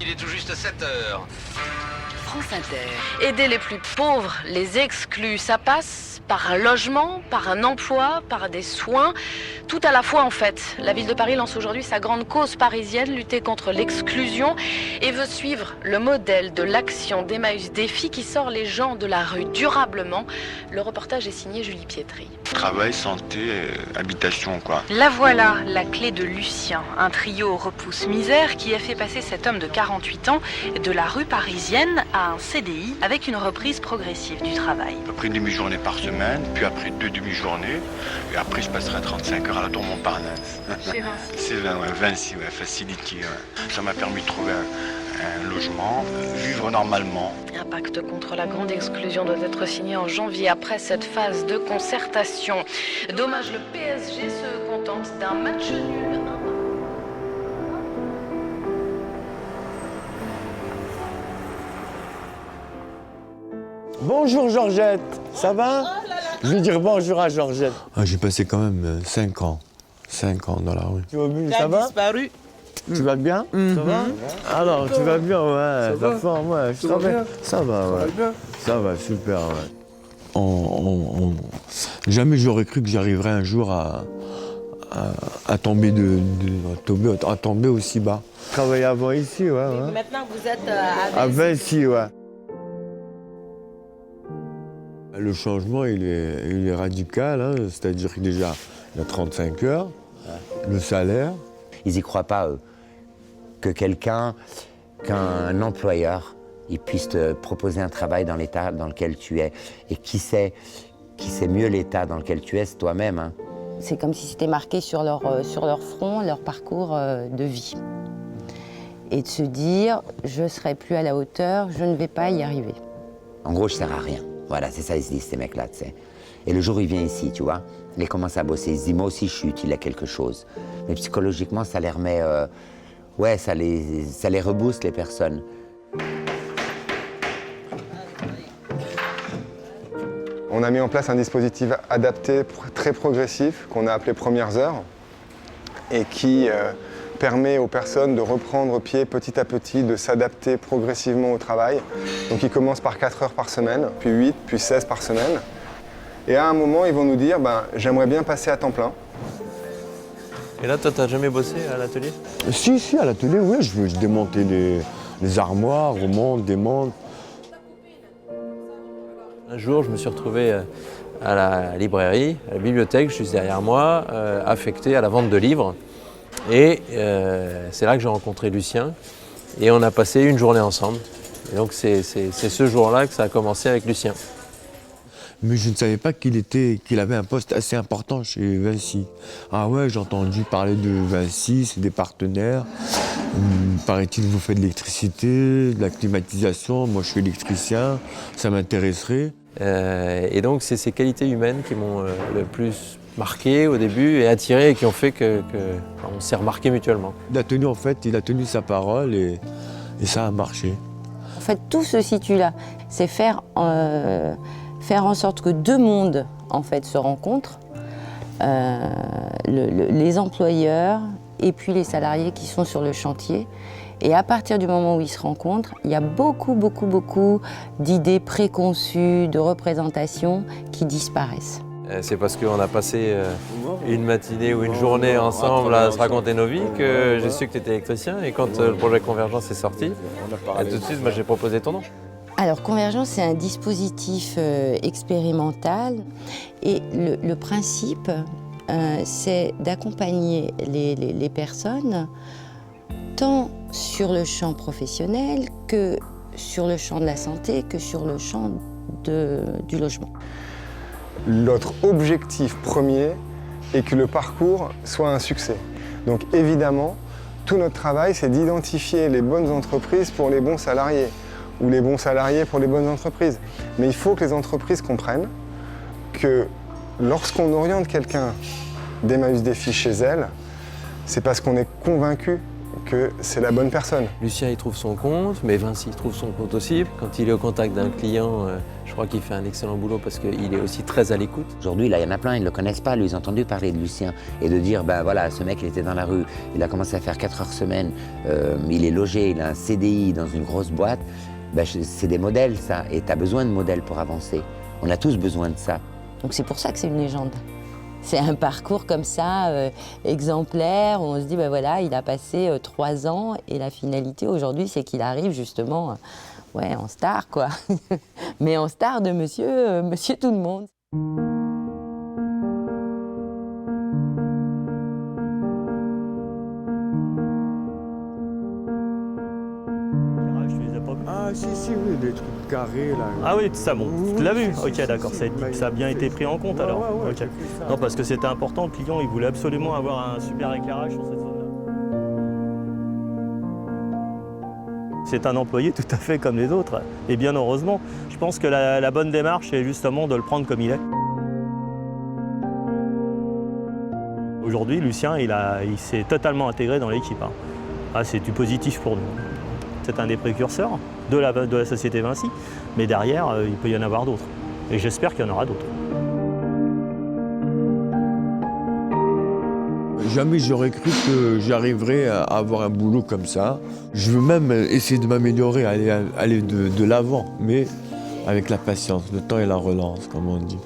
Il est tout juste 7 heures. France Inter. Aider les plus pauvres, les exclus, ça passe par un logement, par un emploi, par des soins, tout à la fois en fait. La ville de Paris lance aujourd'hui sa grande cause parisienne, lutter contre l'exclusion, et veut suivre le modèle de l'action d'Emmaüs Défi qui sort les gens de la rue durablement. Le reportage est signé Julie Pietri. Travail, santé, habitation, quoi. La voilà, la clé de Lucien, un trio repousse-misère qui a fait passer cet homme de 48 ans de la rue parisienne à un CDI avec une reprise progressive du travail. Après une demi-journée par semaine, puis après 2 demi-journées, et après je passerai à 35 heures à la tour Montparnasse. Chez Vinci. C'est Vinci, ouais, Facility. Ouais. Ça m'a permis de trouver un logement, vivre normalement. Un pacte contre la grande exclusion doit être signé en janvier après cette phase de concertation. Dommage, le PSG se contente d'un match nul. Bonjour Georgette, ça va? Je vais dire bonjour à Georgette. J'ai passé quand même 5 ans. 5 ans dans la rue. Tu vas bien, ça va? Disparu. Tu vas bien? Ça va? Alors, tu vas bien, ouais. La forme, ouais. Ça va, ça va, ouais. Ça va, super, ouais. Jamais j'aurais cru que j'arriverais un jour à tomber à tomber aussi bas. Travailler avant ici, ouais. Maintenant, vous êtes À Vinci, ouais. Le changement, il est radical, hein, c'est-à-dire que déjà, il y a 35 heures, le salaire. Ils n'y croient pas, eux, que qu'un employeur, il puisse te proposer un travail dans l'état dans lequel tu es. Et qui sait mieux l'état dans lequel tu es, c'est toi-même. Hein. C'est comme si c'était marqué sur leur front, leur parcours de vie. Et de se dire, je ne serai plus à la hauteur, je ne vais pas y arriver. En gros, je ne sers à rien. Voilà, c'est ça, ils se disent, ces mecs-là, tu sais. Et le jour où il vient ici, tu vois, il commence à bosser, il se dit, moi aussi, je suis utile à quelque chose. Mais psychologiquement, ça les remet... ouais, ça les rebooste, les personnes. On a mis en place un dispositif adapté, très progressif, qu'on a appelé Premières Heures, et qui permet aux personnes de reprendre pied petit à petit, de s'adapter progressivement au travail. Donc ils commencent par 4 heures par semaine, puis 8, puis 16 par semaine. Et à un moment, ils vont nous dire, j'aimerais bien passer à temps plein. Et là, toi, t'as jamais bossé à l'atelier? Si, à l'atelier, oui, je démontais les armoires, remonte, démonte. Un jour, je me suis retrouvé à la librairie, à la bibliothèque, juste derrière moi, affecté à la vente de livres. Et c'est là que j'ai rencontré Lucien. Et on a passé une journée ensemble. Et donc c'est ce jour-là que ça a commencé avec Lucien. Mais je ne savais pas qu'il avait un poste assez important chez Vinci. Ah ouais, j'ai entendu parler de Vinci, c'est des partenaires. Paraît-il, vous faites de l'électricité, de la climatisation. Moi, je suis électricien, ça m'intéresserait. Et donc c'est ces qualités humaines qui m'ont le plus marqué au début et attiré et qui ont fait qu'on s'est remarqué mutuellement. L'atelier, en fait, il a tenu sa parole et ça a marché. En fait, tout se situe là. C'est faire en sorte que deux mondes, en fait, se rencontrent. Les employeurs et puis les salariés qui sont sur le chantier. Et à partir du moment où ils se rencontrent, il y a beaucoup d'idées préconçues, de représentations qui disparaissent. C'est parce qu'on a passé une matinée ou une journée ensemble à se raconter nos vies que j'ai su que tu étais électricien. Et quand le projet Convergence est sorti, tout de suite, moi, j'ai proposé ton nom. Alors Convergence, c'est un dispositif expérimental et le principe, c'est d'accompagner les personnes tant sur le champ professionnel que sur le champ de la santé, que sur le champ du logement. Notre objectif premier est que le parcours soit un succès. Donc évidemment, tout notre travail, c'est d'identifier les bonnes entreprises pour les bons salariés ou les bons salariés pour les bonnes entreprises. Mais il faut que les entreprises comprennent que lorsqu'on oriente quelqu'un d'Emmaüs Défi chez elles, c'est parce qu'on est convaincu que c'est la bonne personne. Lucien, il trouve son compte, mais Vinci trouve son compte aussi. Quand il est au contact d'un client, je crois qu'il fait un excellent boulot parce qu'il est aussi très à l'écoute. Aujourd'hui, là, il y en a plein, ils ne le connaissent pas, lui, ils ont entendu parler de Lucien. Et de dire, ben voilà, ce mec, il était dans la rue, il a commencé à faire 4 heures semaine, il est logé, il a un CDI dans une grosse boîte. Ben, c'est des modèles, ça. Et tu as besoin de modèles pour avancer. On a tous besoin de ça. Donc c'est pour ça que c'est une légende. C'est un parcours comme ça, exemplaire, où on se dit, ben voilà, il a passé 3 ans et la finalité aujourd'hui, c'est qu'il arrive justement, ouais, en star, quoi. Mais en star de monsieur tout le monde. Ah si, oui, des trucs carrés là. Ah oui, ça bon, tu l'as vu? Ok, d'accord, ça a bien été pris en compte alors. Ouais, Ok. Non, parce que c'était important, le client, il voulait absolument avoir un super éclairage sur cette zone-là. C'est un employé tout à fait comme les autres, et bien heureusement. Je pense que la bonne démarche, c'est justement de le prendre comme il est. Aujourd'hui, Lucien, il s'est totalement intégré dans l'équipe. Hein. Ah, c'est du positif pour nous. C'est un des précurseurs de la société Vinci, mais derrière, il peut y en avoir d'autres. Et j'espère qu'il y en aura d'autres. Jamais j'aurais cru que j'arriverais à avoir un boulot comme ça. Je veux même essayer de m'améliorer, aller de l'avant, mais avec la patience, le temps et la relance, comme on dit.